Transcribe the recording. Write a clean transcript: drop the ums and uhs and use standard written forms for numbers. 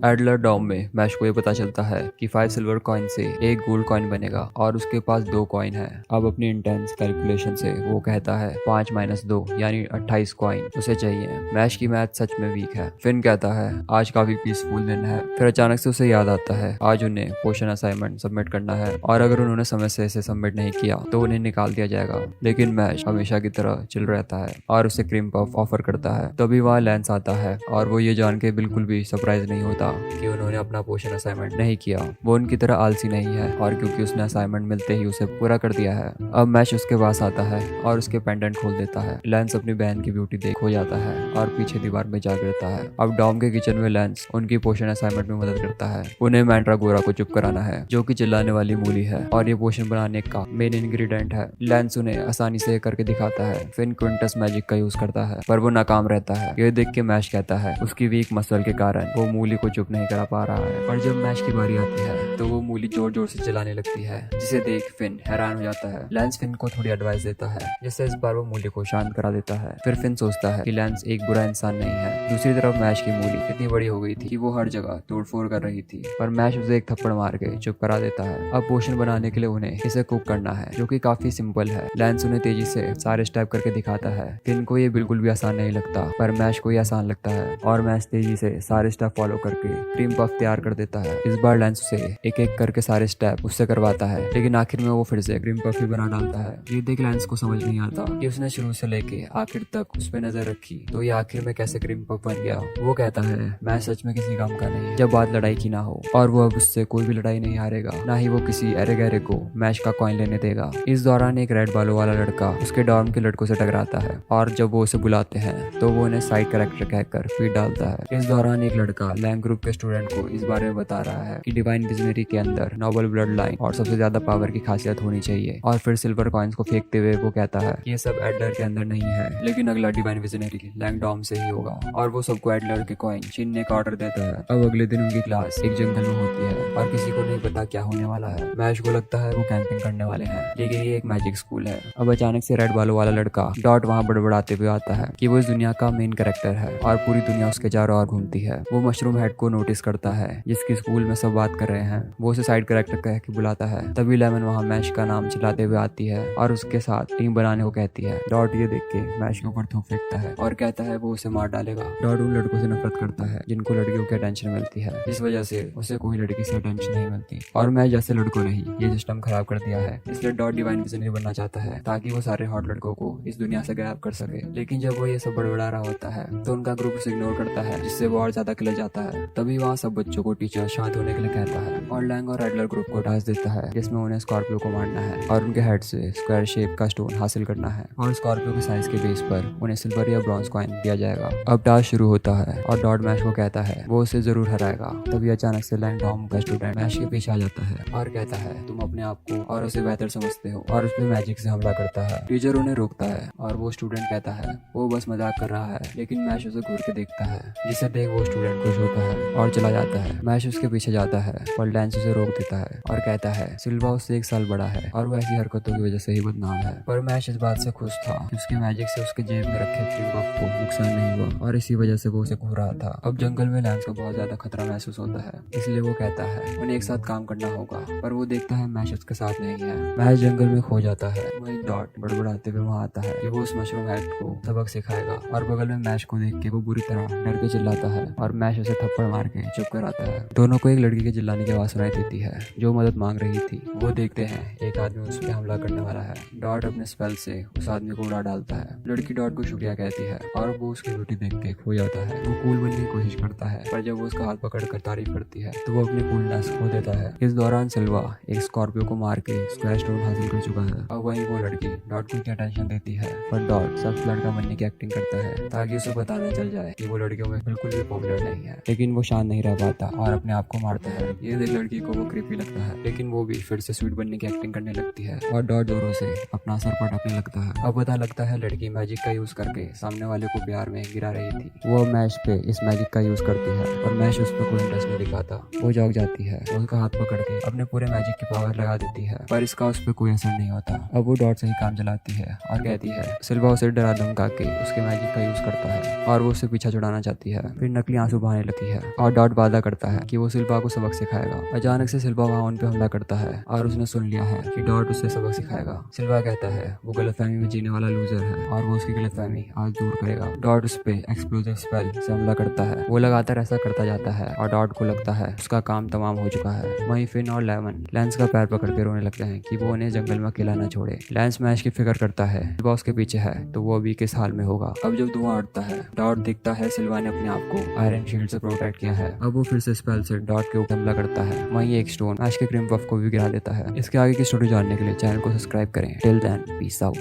Adler Dom में mash को ये पता चलता है कि 5 सिल्वर कॉइन से एक गोल्ड कॉइन बनेगा और उसके पास 2 कॉइन है। अब अपनी इंटेंस कैलकुलेशन से वो कहता है 5 - 2 यानी 28 कॉइन उसे चाहिए। मैश की मैथ सच में वीक है। फिन कहता है आज काफी पीसफुल दिन है। फिर अचानक से उसे याद आता है आज उन्हें पोशन असाइनमेंट सबमिट करना है और अगर उन्होंने समय से इसे सबमिट नहीं किया तो उन्हें निकाल दिया जाएगा। लेकिन मैश हमेशा की तरह चिल रहता है और उसे क्रीम पफ ऑफर करता है। तभी वहाँ लेंस आता है और वो ये जान के बिल्कुल भी सरप्राइज नहीं होता कि उन्होंने अपना पोशन असाइनमेंट नहीं किया। वो उनकी तरह आलसी नहीं है और क्योंकि उसने असाइनमेंट मिलते ही उसे पूरा कर दिया है। अब मैश उसके पास आता है और उसके पेंडेंट खोल देता है। लेंस अपनी बहन की ब्यूटी देख हो जाता है और पीछे दीवार में जा गिरता है। अब डॉम के किचन में लेंस उनकी पोशन असाइनमेंट में मदद करता है। उन्हें मैंड्रागोरा को चुप कराना है जो कि चिल्लाने वाली मूली है और ये पोशन बनाने का मेन इंग्रेडिएंट है। लेंस उन्हें आसानी से करके दिखाता है। फिन क्विंटस मैजिक का यूज करता है पर वो नाकाम रहता है। ये देख के मैश कहता है उसकी वीक मसल के कारण वो मूली को चुप नहीं करा पा रहा है। और जब मैश की बारी आती है तो वो मूली जोर जोर से चिल्लाने लगती है जिसे देख फिन हैरान हो जाता है। लेंस फिन को थोड़ी एडवाइस देता है जिससे इस बार वो मूली को शांत करा देता है। फिर फिन सोचता है कि लेंस एक बुरा इंसान नहीं है। दूसरी तरफ मैश की मूली इतनी बड़ी हो गई थी कि वो हर जगह तोड़फोड़ कर रही थी पर मैश उसे एक थप्पड़ मार के चुप करा देता है। अब पोशन बनाने के लिए उन्हें इसे कुक करना है जो कि काफी सिंपल है। लेंस उन्हें तेजी से सारे स्टेप करके दिखाता है। फिन को ये बिल्कुल भी आसान नहीं लगता पर मैश को ये आसान लगता है और मैश तेजी से सारे स्टेप फॉलो करके क्रीम पफ तैयार कर देता है। इस बार लेंस उसे एक एक करके सारे स्टेप उससे करवाता है लेकिन आखिर में वो फिर से क्रीम पफ ही बना डालता है। ये देख लेंस को समझ नहीं आता कि उसने शुरू से लेके आखिर तक उस पर नजर रखी तो ये आखिर में कैसे क्रीम पफ बन गया। वो कहता है मैं सच में किसी काम का नहीं है जब बात लड़ाई की ना हो और वो अब उससे कोई भी लड़ाई नहीं हारेगा ना ही वो किसी अरे गहरे को मैश का कॉइन लेने देगा। इस दौरान एक रेड बालों वाला लड़का उसके डॉर्म के लड़कों से टकराता है और जब वो उसे बुलाते हैं तो वो उन्हें साइड कैरेक्टर कहकर फीड डालता है। इस दौरान एक लड़का लैंग ग्रुप के स्टूडेंट को इस बारे में बता रहा है कि डिवाइन विजनरी के अंदर नोबल ब्लड लाइन और सबसे ज्यादा पावर की खासियत होनी चाहिए। और फिर सिल्वर कॉइन्स को फेंकते हुए वो कहता है कि ये सब एडलर के अंदर नहीं है लेकिन अगला डिवाइन विजनरी लैंगडॉम से ही होगा और वो सबको एडलर के कॉइन छीनने का ऑर्डर देता है। अब अगले दिन उनकी क्लास एक जंगल में होती है और किसी को नहीं पता क्या होने वाला है। मैश को लगता है वो कैंपिंग करने वाले हैं लेकिन ये एक मैजिक स्कूल है। अब अचानक से रेड बालों वाला लड़का डॉट वहाँ बड़बड़ाते हुए आता है कि वो इस दुनिया का मेन कैरेक्टर है और पूरी दुनिया उसके चारों ओर घूमती है। वो मशरूम हेड को नोटिस करता है जिसकी स्कूल में सब बात कर रहे हैं। वो उसे साइड कैरेक्टर कह के बुलाता है। तभी लेमन वहाँ मैश का नाम चिल्लाते हुए आती है और उसके साथ टीम बनाने को कहती है। डॉट ये देख के मैश के ऊपर थूक फेंकता है और कहता है वो उसे मार डालेगा। डॉट उन लड़कों से नफरत करता है जिनको लड़कियों की अटेंशन मिलती है। इस वजह से उसे कोई लड़की से अटेंशन नहीं मिलती और मैश जैसे लड़कों ने ही ये सिस्टम खराब कर दिया है। इसलिए डॉट डिवाइन विजनरी बनना चाहता है ताकि वो सारे हॉट लड़कों को इस दुनिया से गायब कर सके। लेकिन जब वो ये सब बड़बड़ा रहा होता है तो उनका ग्रुप उसे इग्नोर करता है जिससे वो और ज्यादा खिल जाता है। तभी वहाँ सब बच्चों को टीचर शांत होने के लिए कहता है और लैंग और एडलर ग्रुप को टास्क देता है जिसमें उन्हें स्कॉर्पियो को मारना है और उनके हेड से स्क्वायर शेप का स्टोन हासिल करना है और स्कॉर्पियो के साइज के बेस पर उन्हें सिल्वर या ब्रॉन्ज कॉइन दिया जाएगा। अब टास्क शुरू होता है और डॉट मैश को कहता है वो उसे जरूर हराएगा। तभी अचानक से लैंगडॉम का स्टूडेंट मैश के पीछे आ जाता है और कहता है तुम अपने आप को और उसे बेहतर समझते हो और उसमें मैजिक से हमला करता है। टीचर उन्हें रोकता है और वो स्टूडेंट कहता है वो बस मजाक कर रहा है लेकिन मैश उसे घूर के देखता है जिसे देख वो स्टूडेंट खुश होता है और चला जाता है। मैश उसके पीछे जाता है पर लेंस उसे रोक देता है और कहता है सिल्वा उससे 1 साल बड़ा है और वो ऐसी हरकतों की वजह से ही बदनाम है। पर मैश इस बात से खुश था कि उसके मैजिक से उसके जेब में रखे क्रीम पफ को नुकसान नहीं हुआ और इसी वजह से वो उसे घूर रहा था। अब जंगल में लेंस को बहुत ज्यादा खतरा महसूस होता है इसलिए वो कहता है उन्हें एक साथ काम करना होगा पर वो देखता है मैश उसके साथ नहीं है। मैश जंगल में खो जाता है। वही डॉट बड़बड़ाते हुए वहाँ आता है कि वो उस मशरूम हेड को सबक सिखाएगा और बगल में मैश को देख के वो बुरी तरह डर के चिल्लाता है और मैश उसे थप्पड़ मार के चुप कराता है। दोनों को एक लड़की के चिल्लाने की आवाज सुनाई देती है जो मदद मांग रही थी। वो देखते हैं एक आदमी उस पर हमला करने वाला है। डॉट अपने स्पेल से उस आदमी को उड़ा डालता है। लड़की डॉट को शुक्रिया कहती है और वो उसकी ब्यूटी देख के खो जाता है। वो कूल बनने की कोशिश करता है पर जब वो उसका हाथ पकड़ कर तारीफ करती है तो वो अपनी कूलनेस खो देता है। इस दौरान सिल्वा एक स्कॉर्पियो को मार के स्क्वायर स्टोन हासिल कर चुका है। अब वही वो लड़की डॉट को क्या टेंशन देती है पर डॉट सख्त लड़का बनने की एक्टिंग करता है ताकि उसे पता न चल जाए कि वो लड़कियों में बिल्कुल भी पॉपुलर नहीं है। लेकिन वो शांत नहीं रह पाता और अपने आप को मारता है। ये देख लड़की को वो क्रीपी लगता है लेकिन वो भी फिर से स्वीट बनने की एक्टिंग करने लगती है और डॉट जोरों से अपना सर पटकने लगता है। अब पता लगता है लड़की मैजिक का यूज करके सामने वाले को प्यार में गिरा रही थी। वो मैश पे इस मैजिक का यूज करती है और मैश उस पर कोई इंटरेस्ट नहीं दिखाता। वो जाग जाती है, उसका हाथ पकड़ के अपने पूरे मैजिक की पावर लगा देती है पर इसका उस पर कोई असर नहीं होता। अब वो डॉट से ही काम चलाती है और कहती है सिल्वा उसे डरा धमका के उसके मैजिक का यूज करता है और वो उससे पीछा छुड़ाना चाहती है। फिर नकली आंसू बहाने लगती है और डॉट वादा करता है कि वो सिल्वा को सबक सिखाएगा। अचानक से सिल्वा वहाँ उन पे हमला करता है और उसने सुन लिया है कि डॉट उसे सबक सिखाएगा। सिल्वा कहता है वो गलतफहमी में जीने वाला लूजर है और वो उसकी गलतफहमी आज दूर करेगा। डॉट उस पे एक्सप्लोजिव स्पेल से हमला करता है। वो लगातार ऐसा करता जाता है और डॉट को लगता है उसका काम तमाम हो चुका है। वहीं फिन और लेमन लेंस का पैर पकड़ के रोने लगते हैं कि वो उन्हें जंगल में अकेला न छोड़े। लेंस मैश की फिक्र करता है सिल्वा उसके पीछे है तो वो अभी किस हाल में होगा। अब जब धुआं उठता है डॉट दिखता है सिल्वा ने अपने आप को आयरन शील्ड से प्रोटेक्ट किया है। अब वो फिर से स्पेल से डॉट के ऊपर हमला करता है। वहीं एक स्टोन मैश के क्रीम पफ को भी गिरा देता है। इसके आगे की स्टोरी जानने के लिए चैनल को सब्सक्राइब करें। Till then peace out.